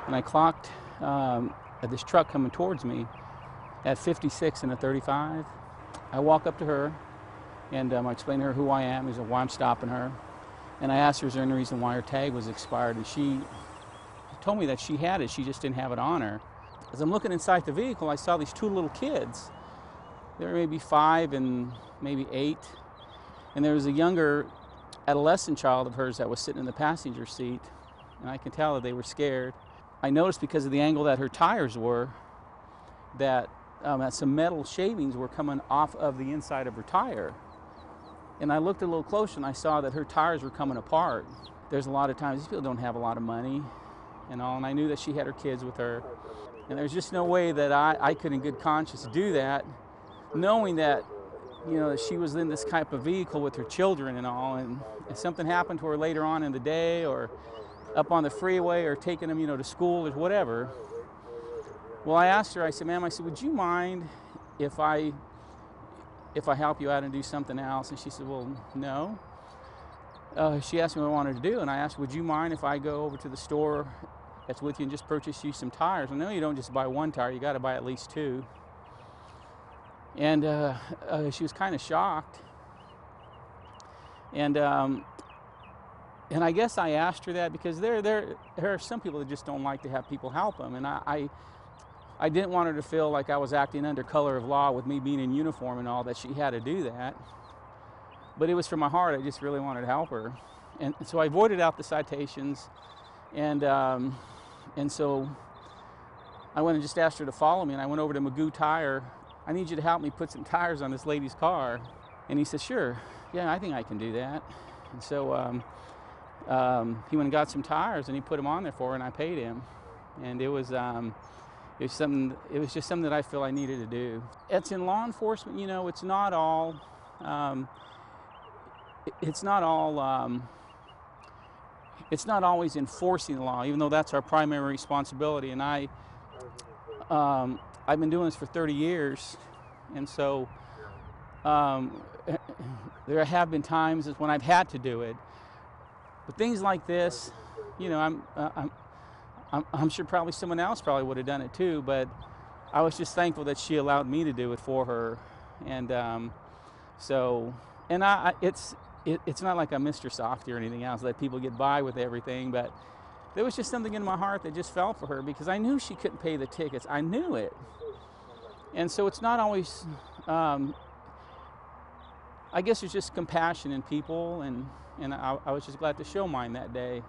and I clocked this truck coming towards me at 56 in a 35. I walk up to her, and I explain to her who I am, why I'm stopping her. And I asked her, is there any reason why her tag was expired? And she told me that she had it, she just didn't have it on her. As I'm looking inside the vehicle, I saw these two little kids. They were maybe 5 and maybe 8. And there was a younger adolescent child of hers that was sitting in the passenger seat. And I could tell that they were scared. I noticed because of the angle that her tires were, that some metal shavings were coming off of the inside of her tire. And I looked a little closer and I saw that her tires were coming apart. There's a lot of times these people don't have a lot of money and all, and I knew that she had her kids with her. And there's just no way that I could in good conscience do that, knowing that, you know, that she was in this type of vehicle with her children and all, and if something happened to her later on in the day or up on the freeway or taking them, you know, to school or whatever. Well, I asked her, I said, ma'am, I said, would you mind if I help you out and do something else? And she said, well, no. She asked me what I wanted to do, and I asked, would you mind if I go over to the store that's with you and just purchase you some tires? I know you don't just buy one tire, you got to buy at least 2. And she was kind of shocked. And I guess I asked her that because there are some people that just don't like to have people help them, and I didn't want her to feel like I was acting under color of law with me being in uniform and all, that she had to do that. But it was from my heart. I just really wanted to help her. And so I voided out the citations, and so I went and just asked her to follow me, and I went over to Magoo Tire. I need you to help me put some tires on this lady's car. And he said, sure, yeah, I think I can do that. And so he went and got some tires, and he put them on there for her, and I paid him. And it was just something that I feel I needed to do. It's in law enforcement, you know, it's not all always enforcing the law, even though that's our primary responsibility. And I've been doing this for 30 years, and so there have been times when I've had to do it. But things like this, you know, I'm sure probably someone else probably would have done it too, but I was just thankful that she allowed me to do it for her. And it's not like I'm Mr. Softy or anything else, that people get by with everything, but there was just something in my heart that just felt for her because I knew she couldn't pay the tickets. I knew it. And so it's not always, I guess it's just compassion in people, and I was just glad to show mine that day.